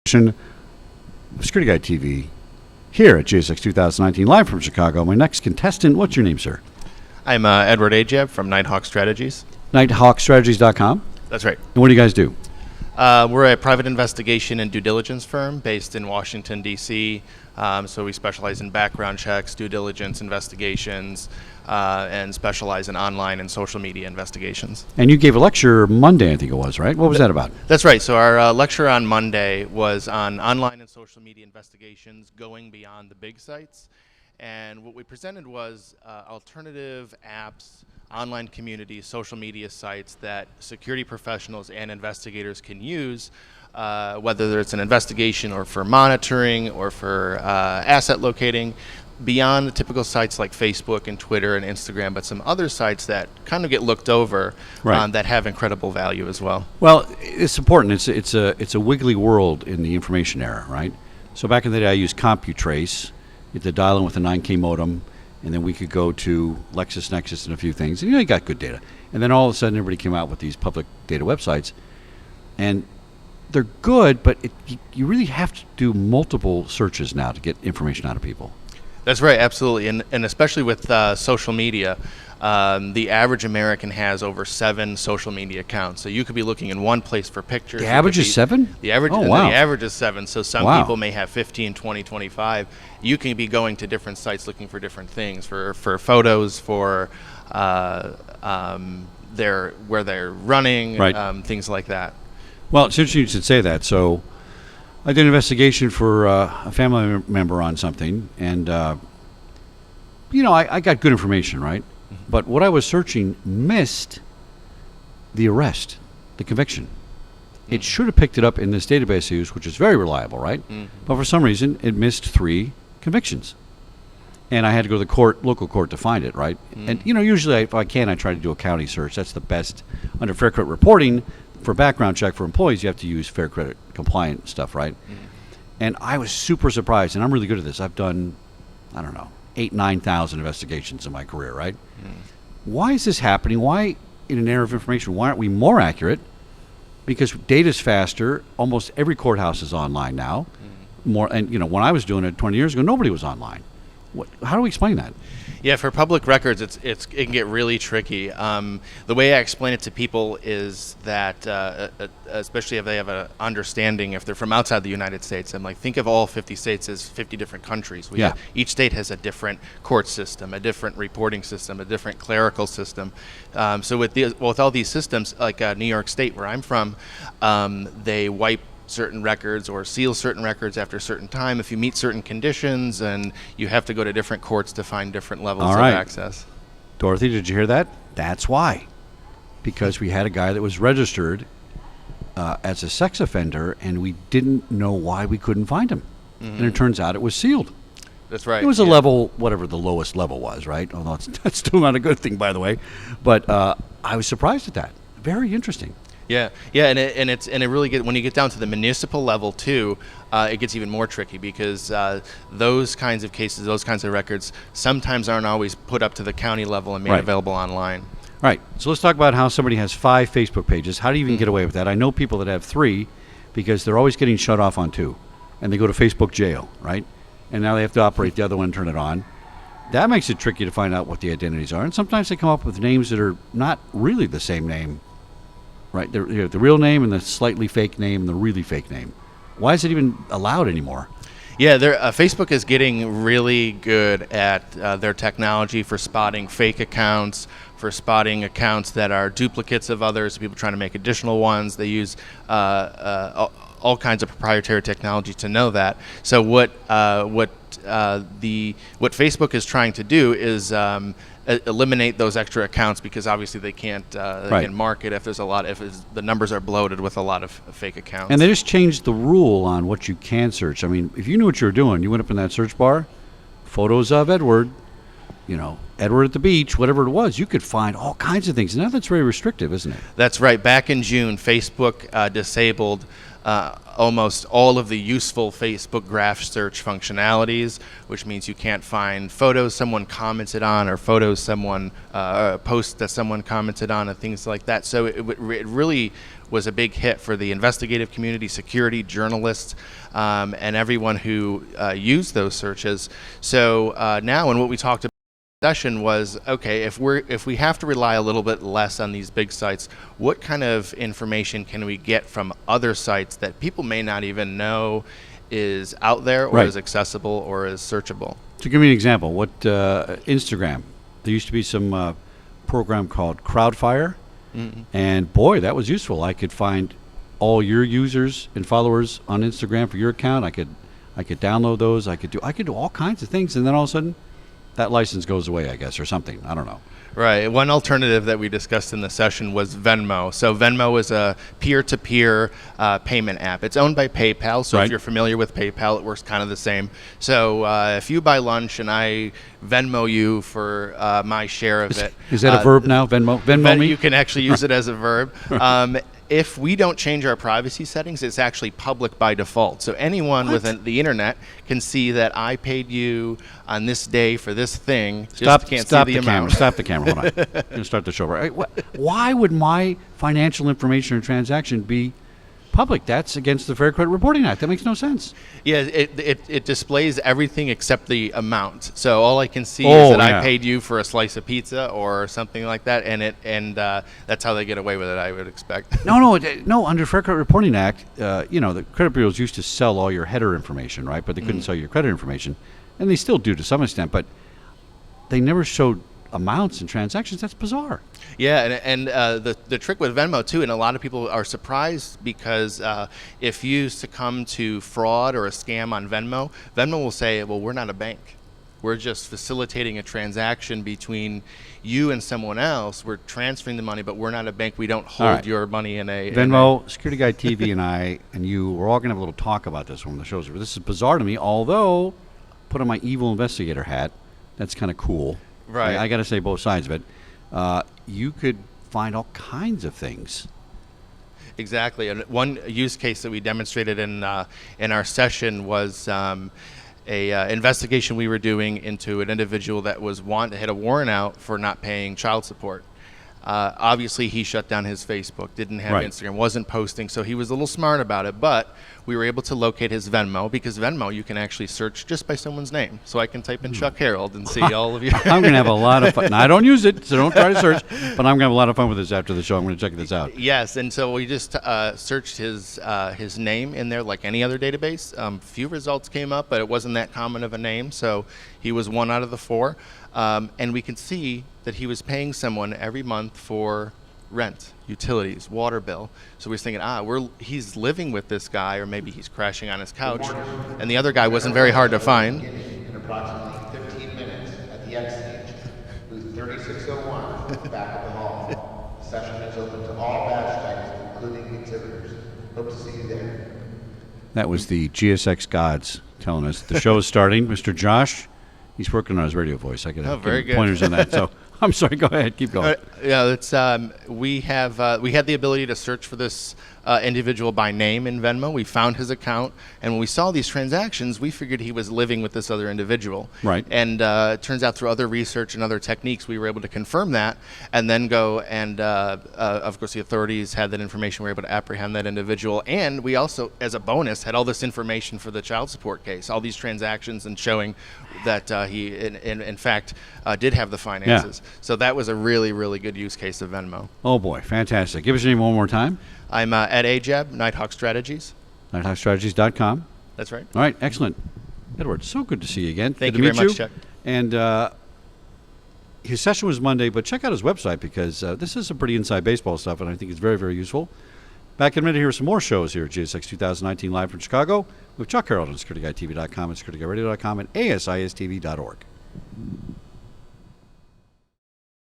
Security Guide TV here at GSX 2019, live from Chicago. My next contestant, what's your name, sir? I'm Edward Ajab from Nighthawk Strategies. NighthawkStrategies.com? That's right. And what do you guys do? We're a private investigation and due diligence firm based in Washington, D.C. So we specialize in background checks, due diligence investigations, and specialize in online and social media investigations. And you gave a lecture Monday, I think it was, right? What was that about? That's right. So our lecture on Monday was on online and social media investigations going beyond the big sites. And what we presented was alternative apps, online communities, social media sites that security professionals and investigators can use, whether it's an investigation or for monitoring or for asset locating, beyond the typical sites like Facebook and Twitter and Instagram, but some other sites that kind of get looked over, right, that have incredible value as well. Well, it's important. It's a wiggly world in the information era, right? So back in the day, I used CompuTrace. You had to dial in with a 9K modem, and then we could go to LexisNexis and a few things, and you got good data. And then all of a sudden, everybody came out with these public data websites, and they're good, but you really have to do multiple searches now to get information out of people. That's right, absolutely, and especially with social media, the average American has over 7 social media accounts. So you could be looking in one place for pictures. The average is 7? The average, oh, wow. The average is 7. So some wow. people may have 15, 20, 25. You can be going to different sites looking for different things, for photos, for where they're running, right. Things like that. Well, it's interesting you should say that. So I did an investigation for a family member on something, and I got good information, right? Mm-hmm. But what I was searching missed the arrest, the conviction. Mm-hmm. It should have picked it up in this database I use, which is very reliable, right? Mm-hmm. But for some reason, it missed 3 convictions. And I had to go to the local court to find it, right? Mm-hmm. And, usually if I can, I try to do a county search. That's the best. Under Fair Credit Reporting, for background check for employees, you have to use Fair Credit compliant stuff, right? Mm-hmm. And I was super surprised, and I'm really good at this. I've done, 9,000 investigations in my career, right? Mm-hmm. Why is this happening? Why, in an era of information, why aren't we more accurate? Because data's faster. Almost every courthouse is online now. Mm-hmm. When I was doing it 20 years ago, nobody was online. How do we explain that? Yeah, for public records, it can get really tricky. The way I explain it to people is that, especially if they have an understanding, if they're from outside the United States, I'm like, think of all 50 states as 50 different countries. Each state has a different court system, a different reporting system, a different clerical system. So with all these systems, like New York State, where I'm from, they wipe certain records or seal certain records after a certain time if you meet certain conditions, and you have to go to different courts to find different levels of access. Dorothy, did you hear that? That's why. Because we had a guy that was registered as a sex offender, and we didn't know why we couldn't find him. Mm-hmm. And it turns out it was sealed. That's right. It was a level, whatever the lowest level was, right? Although that's still not a good thing, by the way. But I was surprised at that. Very interesting. Yeah, and it really when you get down to the municipal level too, it gets even more tricky, because those kinds of cases, those kinds of records, sometimes aren't always put up to the county level and made available online. Right. So let's talk about how somebody has 5 Facebook pages. How do you even get away with that? I know people that have 3 because they're always getting shut off on 2, and they go to Facebook jail, right? And now they have to operate the other one and turn it on. That makes it tricky to find out what the identities are, and sometimes they come up with names that are not really the same name. Right, the real name and the slightly fake name and the really fake name. Why is it even allowed anymore? Yeah, Facebook is getting really good at their technology for spotting fake accounts, for spotting accounts that are duplicates of others, people trying to make additional ones. They use all kinds of proprietary technology to know that. So what Facebook is trying to do is eliminate those extra accounts, because obviously they can't can market if the numbers are bloated with a lot of fake accounts. And they just changed the rule on what you can search. I mean, if you knew what you were doing, you went up in that search bar, photos of Edward, Edward at the beach, whatever it was, you could find all kinds of things. Now that's very restrictive, isn't it? That's right. Back in June, Facebook disabled almost all of the useful Facebook graph search functionalities, which means you can't find photos someone commented on or photos someone posts that someone commented on and things like that. So it really was a big hit for the investigative community, security, journalists, and everyone who used those searches. So now, and what we talked about session was, okay, if we have to rely a little bit less on these big sites, what kind of information can we get from other sites that people may not even know is out there or is accessible or is searchable? To give me an example, what Instagram, there used to be some program called Crowdfire, and boy, that was useful. I could find all your users and followers on Instagram for your account. I could download those. I could do all kinds of things, and then all of a sudden that license goes away, I guess, or something. I don't know. Right. One alternative that we discussed in the session was Venmo. So Venmo is a peer-to-peer payment app. It's owned by PayPal, so if you're familiar with PayPal, it works kind of the same. So if you buy lunch and I Venmo you for my share of it. Is that a verb now, Venmo? Venmo me? You can actually use it as a verb. If we don't change our privacy settings, it's actually public by default. So anyone with the internet can see that I paid you on this day for this thing. Stop the camera. Stop the camera. Hold on. I'm going to start the show. Right? Why would my financial information or transaction be public? That's against the Fair Credit Reporting Act. That makes no sense. Yeah, it displays everything except the amount. So all I can see is that I paid you for a slice of pizza or something like that, and that's how they get away with it, I would expect. No. Under Fair Credit Reporting Act, the credit bureaus used to sell all your header information, right? But they couldn't sell your credit information, and they still do to some extent. But they never showed amounts and transactions. That's bizarre. Yeah, and the trick with Venmo too, and a lot of people are surprised because if you succumb to fraud or a scam on Venmo, Venmo will say, well, we're not a bank. We're just facilitating a transaction between you and someone else. We're transferring the money, but we're not a bank. We don't hold your money in a... Venmo, Security Guy TV and I and you, we're all going to have a little talk about this when the show's over. This is bizarre to me, although, put on my evil investigator hat, that's kind of cool. Right. I got to say both sides of it. You could find all kinds of things. Exactly. And one use case that we demonstrated in our session was a investigation we were doing into an individual that had a warrant out for not paying child support. Obviously, he shut down his Facebook, didn't have Instagram, wasn't posting, so he was a little smart about it. But we were able to locate his Venmo, because Venmo you can actually search just by someone's name. So I can type in Chuck Harold and see all of you. I'm going to have a lot of fun. Now, I don't use it, so don't try to search, but I'm going to have a lot of fun with this after the show. I'm going to check this out. Yes, and so we just searched his name in there like any other database. Few results came up, but it wasn't that common of a name, so he was 1 out of the 4. And we can see that he was paying someone every month for rent, utilities, water bill. So we're thinking, he's living with this guy, or maybe he's crashing on his couch. And the other guy wasn't very hard to find. In approximately 15 minutes at the X stage, booth 3601, back of the hall. The session is open to all badge types, including exhibitors. Hope to see you there. That was the GSX gods telling us the show is starting. Mr. Josh, he's working on his radio voice. I could have pointers on that. So I'm sorry. Go ahead. Keep going. We had the ability to search for this individual by name in Venmo. We found his account, and when we saw these transactions, we figured he was living with this other individual. Right. And it turns out through other research and other techniques, we were able to confirm that, and then go and, of course, the authorities had that information. We were able to apprehend that individual, and we also, as a bonus, had all this information for the child support case, all these transactions, and showing that he, in fact, did have the finances. Yeah. So that was a really, really good use case of Venmo. Oh, boy. Fantastic. Give us your name one more time. I'm at Ajab, Nighthawk Strategies. NighthawkStrategies.com. That's right. All right. Excellent. Edward, so good to see you again. Thank good you to very meet much, Chuck. And his session was Monday, but check out his website, because this is some pretty inside baseball stuff, and I think it's very, very useful. Back in a minute, here are some more shows here at GSX 2019 live from Chicago with Chuck Harold on SecurityGuyTV.com and SecurityGuyRadio.com and ASISTV.org.